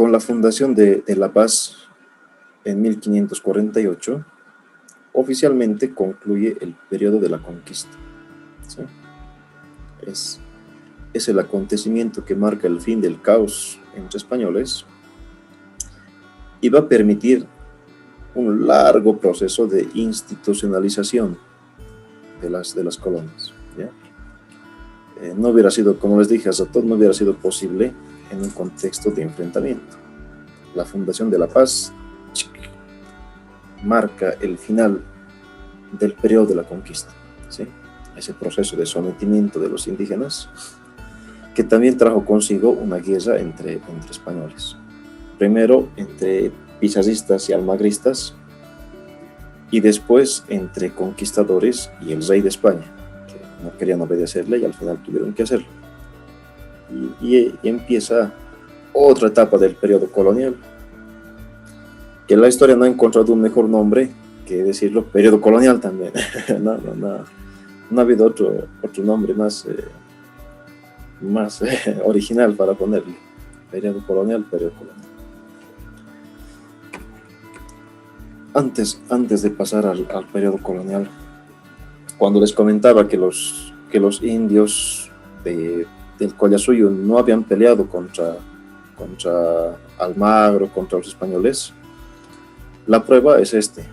Con la fundación de La Paz en 1548, oficialmente concluye el periodo de la conquista. ¿Sí? Es, es el acontecimiento que marca el fin del caos entre españoles y va a permitir un largo proceso de institucionalización de las colonias. ¿Ya? No hubiera sido, como les dije hace todo, no hubiera sido posible en un contexto de enfrentamiento. La fundación de La Paz marca el final del periodo de la conquista, ¿sí? Ese proceso de sometimiento de los indígenas, que también trajo consigo una guerra entre españoles. Primero entre pizarristas y almagristas, y después entre conquistadores y el rey de España, que no querían obedecerle y al final tuvieron que hacerlo. Y empieza otra etapa del periodo colonial, que la historia no ha encontrado un mejor nombre que decirlo periodo colonial también. No ha habido otro nombre más original para ponerle. Periodo colonial. Antes de pasar al periodo colonial, cuando les comentaba que los indios del Collasuyo no habían peleado contra Almagro, contra los españoles, la prueba es este.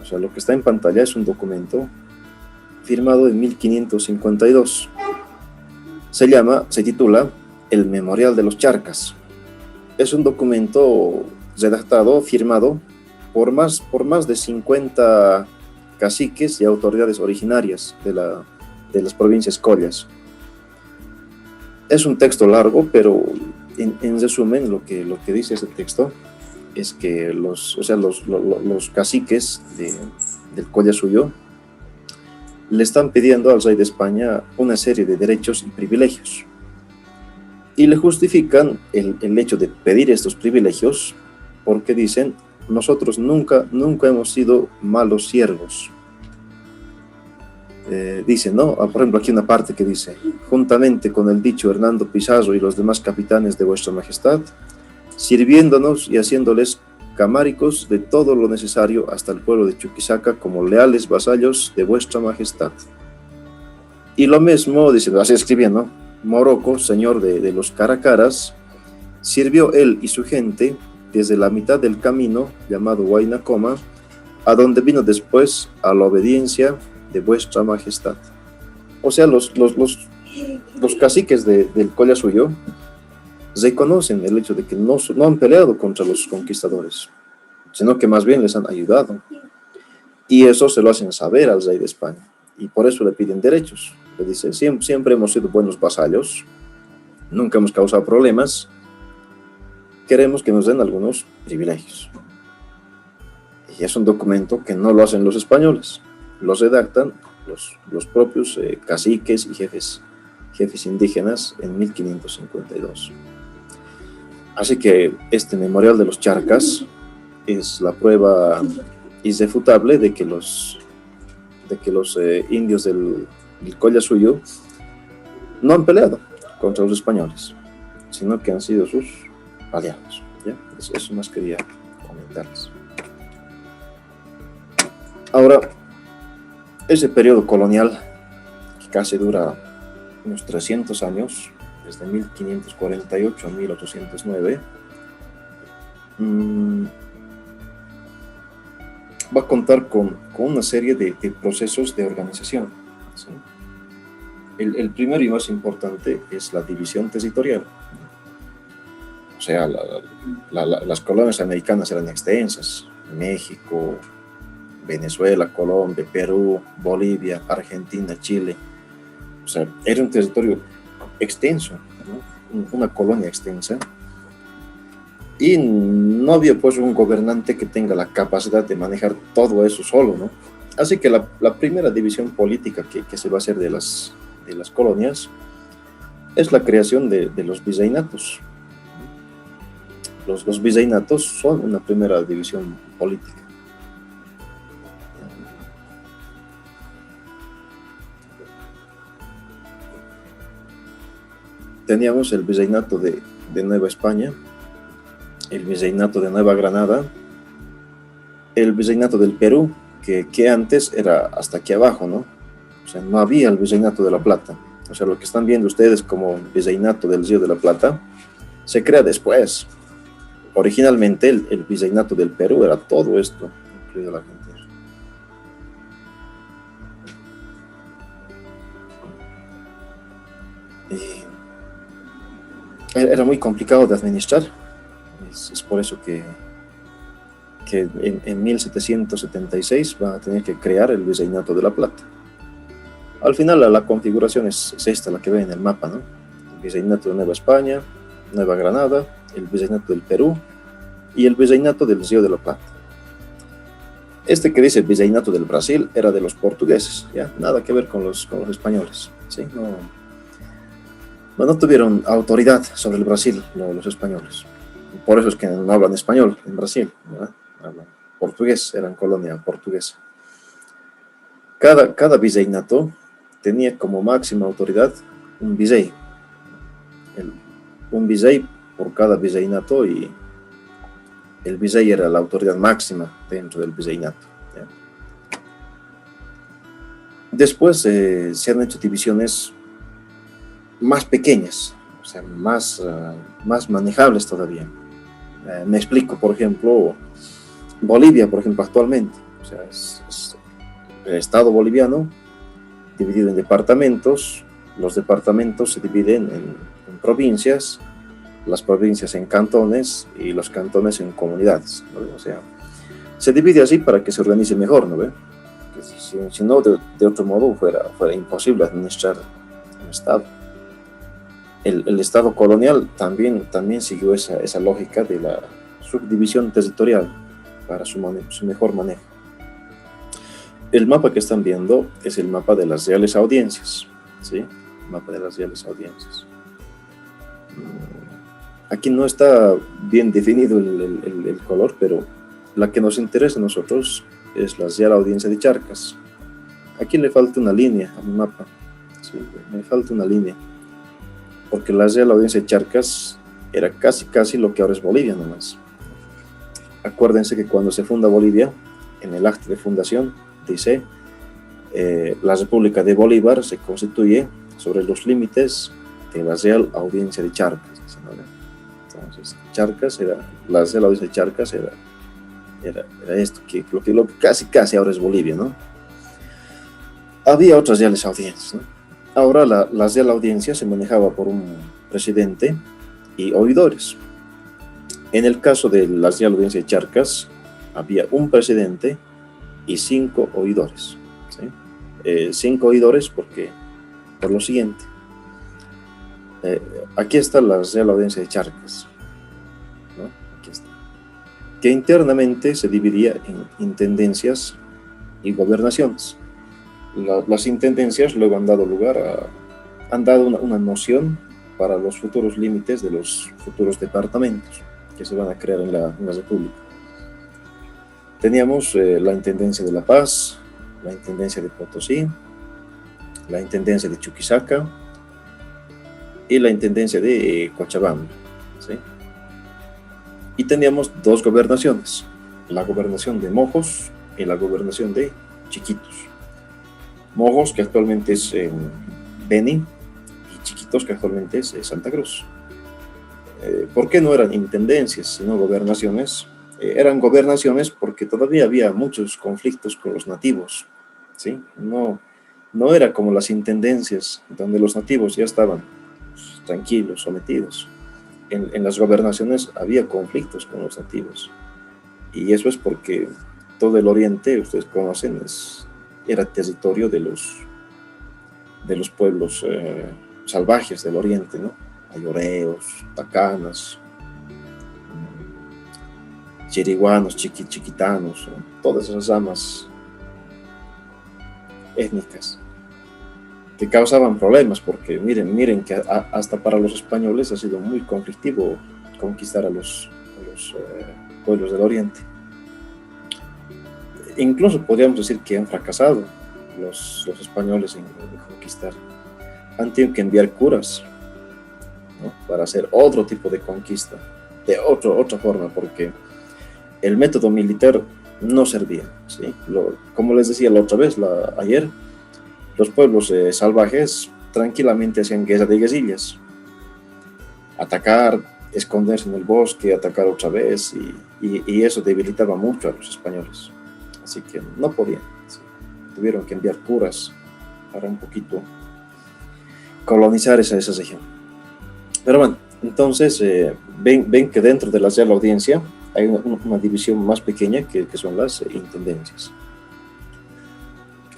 O sea, lo que está en pantalla es un documento firmado en 1552. Se titula El Memorial de los Charcas. Es un documento redactado, firmado por más de 50 caciques y autoridades originarias de las provincias collas. Es un texto largo, pero en resumen lo que dice ese texto es que los caciques del Collasuyo le están pidiendo al rey de España una serie de derechos y privilegios. Y le justifican el hecho de pedir estos privilegios porque dicen: nosotros nunca hemos sido malos siervos. Dicen, ¿no? Por ejemplo, aquí una parte que dice: juntamente con el dicho Hernando Pizarro y los demás capitanes de vuestra majestad, sirviéndonos y haciéndoles camáricos de todo lo necesario hasta el pueblo de Chuquisaca como leales vasallos de vuestra majestad. Y lo mismo, dice, así escribiendo, ¿no? Morocco, señor de los Caracaras, sirvió él y su gente desde la mitad del camino llamado Huayna-Coma, a donde vino después a la obediencia de vuestra majestad. O sea, los caciques del Collasuyo reconocen el hecho de que no han peleado contra los conquistadores, sino que más bien les han ayudado. Y eso se lo hacen saber al rey de España. Y por eso le piden derechos. Le dice: siempre hemos sido buenos vasallos, nunca hemos causado problemas, queremos que nos den algunos privilegios. Y es un documento que no lo hacen los españoles, los redactan los propios caciques y jefes indígenas en 1552. Así que este Memorial de los Charcas es la prueba irrefutable de que los indios del Collasuyo no han peleado contra los españoles, sino que han sido sus aliados. ¿Ya? Eso más quería comentarles. Ahora, ese periodo colonial, que casi dura unos 300 años, desde 1548 a 1809, va a contar con una serie de procesos de organización. ¿Sí? El primero y más importante es la división territorial. O sea, las colonias americanas eran extensas: México, Venezuela, Colombia, Perú, Bolivia, Argentina, Chile. O sea, era un territorio extenso, ¿no? Una colonia extensa. Y no había pues un gobernante que tenga la capacidad de manejar todo eso solo, ¿no? Así que la primera división política que se va a hacer de las colonias es la creación de los virreinatos. Los virreinatos son una primera división política. Teníamos el virreinato de Nueva España, el virreinato de Nueva Granada, el virreinato del Perú, que antes era hasta aquí abajo, ¿no? O sea, no había el virreinato de La Plata. O sea, lo que están viendo ustedes como virreinato del Río de la Plata, se crea después. Originalmente el virreinato del Perú era todo esto, incluido la Argentina. Era muy complicado de administrar. Es por eso que en 1776 van a tener que crear el virreinato de La Plata. Al final la configuración es esta, la que ven en el mapa, ¿no? El virreinato de Nueva España, Nueva Granada, el virreinato del Perú y el virreinato del Río de la Plata. Este que dice virreinato del Brasil era de los portugueses, ¿ya? Nada que ver con los españoles, ¿sí? No tuvieron autoridad sobre el Brasil los españoles. Por eso es que no hablan español en Brasil, ¿verdad? Hablan portugués, eran colonia portuguesa. Cada virreinato tenía como máxima autoridad un virrey. Un virrey por cada virreinato, y el virrey era la autoridad máxima dentro del virreinato, ¿ya? Después se han hecho divisiones más pequeñas, o sea, más manejables todavía. Me explico, por ejemplo, Bolivia, por ejemplo, actualmente, o sea, es el Estado boliviano dividido en departamentos. Los departamentos se dividen en provincias, las provincias en cantones y los cantones en comunidades, ¿no? O sea, se divide así para que se organice mejor, ¿no ve? Si no, de otro modo fuera imposible administrar un Estado. El Estado colonial también siguió esa lógica de la subdivisión territorial para su mejor manejo. El mapa que están viendo es el mapa de las Reales Audiencias, ¿sí? El mapa de las Reales Audiencias. Aquí no está bien definido el color, pero la que nos interesa a nosotros es la Real Audiencia de Charcas. Aquí le falta una línea a mi mapa, ¿sí? Me falta una línea, porque la Real Audiencia de Charcas era casi lo que ahora es Bolivia nomás. Acuérdense que cuando se funda Bolivia, en el acta de fundación dice la República de Bolívar se constituye sobre los límites de la Real Audiencia de Charcas, ¿no? Entonces, Charcas la Real Audiencia de Charcas era esto, lo que casi ahora es Bolivia, ¿no? Había otras reales audiencias, ¿no? Ahora la Real Audiencia se manejaba por un presidente y oidores. En el caso de la Real Audiencia de Charcas, había un presidente y 5 oidores, ¿sí? 5 oidores por lo siguiente. Aquí está la Real Audiencia de Charcas, ¿no? Aquí está. Que internamente se dividía en intendencias y gobernaciones. Las intendencias luego han dado una noción para los futuros límites de los futuros departamentos que se van a crear en la República. Teníamos la Intendencia de La Paz, la Intendencia de Potosí, la Intendencia de Chuquisaca y la Intendencia de Cochabamba, ¿sí? Y teníamos 2 gobernaciones, la gobernación de Mojos y la gobernación de Chiquitos. Mojos, que actualmente es Beni, y Chiquitos, que actualmente es Santa Cruz. ¿Por qué no eran intendencias, sino gobernaciones? Eran gobernaciones porque todavía había muchos conflictos con los nativos, ¿sí? No era como las intendencias, donde los nativos ya estaban tranquilos, sometidos. En las gobernaciones había conflictos con los nativos. Y eso es porque todo el oriente, ustedes conocen, era territorio de los pueblos salvajes del oriente, ¿no? Ayoreos, tacanas, chiriguanos, chiquitanos, ¿no? Todas esas ramas étnicas que causaban problemas, porque miren que hasta para los españoles ha sido muy conflictivo conquistar a los pueblos del oriente. Incluso podríamos decir que han fracasado los españoles en conquistar. Han tenido que enviar curas, ¿no? Para hacer otro tipo de conquista, de otra forma, porque el método militar no servía, ¿sí? Como les decía la otra vez, ayer, los pueblos salvajes tranquilamente hacían guerra de guerrillas, atacar, esconderse en el bosque, atacar otra vez, y eso debilitaba mucho a los españoles, así que no podían, ¿sí? Tuvieron que enviar curas para un poquito colonizar esa región. Pero bueno, entonces ven que dentro de la Real Audiencia hay una división más pequeña que son las intendencias.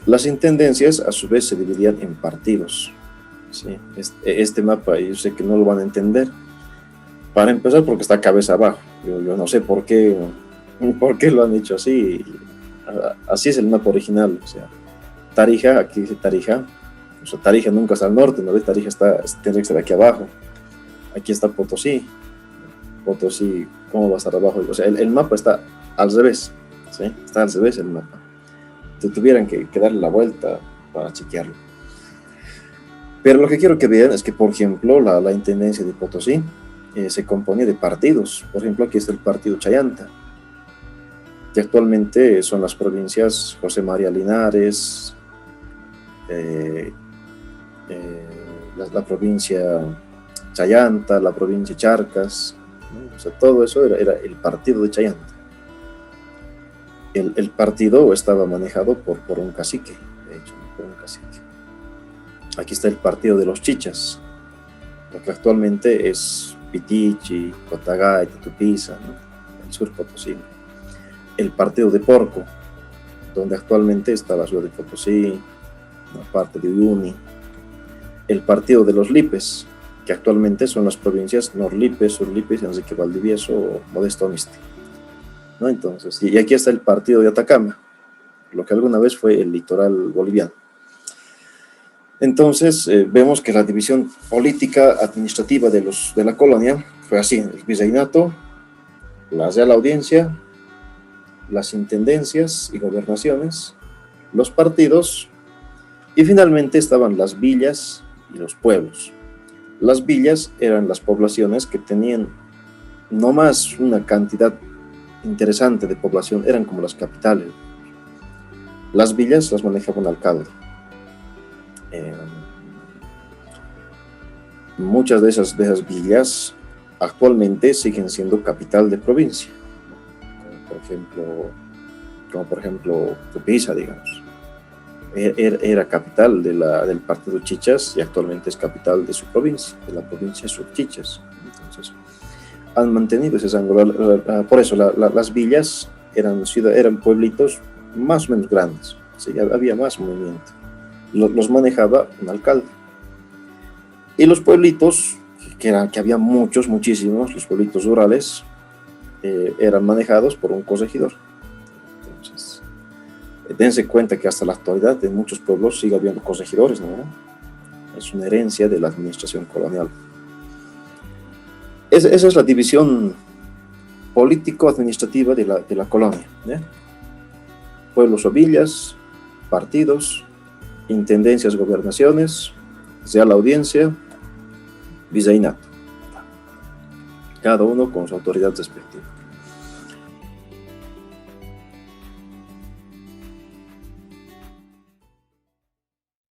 Las intendencias a su vez se dividían en partidos, ¿sí? Este mapa yo sé que no lo van a entender, para empezar porque está cabeza abajo. Yo no sé por qué lo han hecho así. Así es el mapa original, o sea, Tarija, aquí dice Tarija, o sea, Tarija nunca está al norte, ¿no ves? Tarija tiene que estar aquí abajo. Aquí está Potosí, ¿cómo va a estar abajo? O sea, el mapa está al revés, ¿sí? Está al revés el mapa. Te tuvieran que darle la vuelta para chequearlo. Pero lo que quiero que vean es que, por ejemplo, la intendencia de Potosí se componía de partidos. Por ejemplo, aquí está el partido Chayanta, que actualmente son las provincias José María Linares, la provincia Chayanta, la provincia Charcas, ¿no? O sea, todo eso era el partido de Chayanta. El partido estaba manejado por un cacique, de hecho, por un cacique. Aquí está el partido de los Chichas, lo que actualmente es Pitichi, Cotagay, Tutupiza, ¿no? El sur Potosí. El partido de Porco, donde actualmente está la ciudad de Potosí, una parte de Uyuni. El partido de los Lipes, que actualmente son las provincias Norlipes, Surlipes, Enrique Valdivieso, Modesto Oniste, ¿no? Entonces, y aquí está el partido de Atacama, lo que alguna vez fue el litoral boliviano. Entonces, vemos que la división política administrativa de la colonia fue así: el virreinato, la Real Audiencia, las intendencias y gobernaciones, los partidos, y finalmente estaban las villas y los pueblos. Las villas eran las poblaciones que tenían no más una cantidad interesante de población, eran como las capitales. Las villas las manejaba un alcalde. Muchas de esas villas actualmente siguen siendo capital de provincia, como por ejemplo Tupiza, digamos. Era capital del partido Chichas y actualmente es capital de su provincia, de la provincia Subchichas. Entonces, han mantenido ese ángulo. Por eso las villas eran pueblitos más o menos grandes, ¿sí? Había más movimiento. Los manejaba un alcalde. Y los pueblitos, que había muchísimos, los pueblitos rurales, eran manejados por un corregidor. Entonces, dense cuenta que hasta la actualidad en muchos pueblos sigue habiendo corregidores, ¿no? Es una herencia de la administración colonial. Esa es la división político-administrativa de la colonia, ¿eh? Pueblos o villas, partidos, intendencias, gobernaciones, Real Audiencia, virreinato. Cada uno con su autoridad respectiva.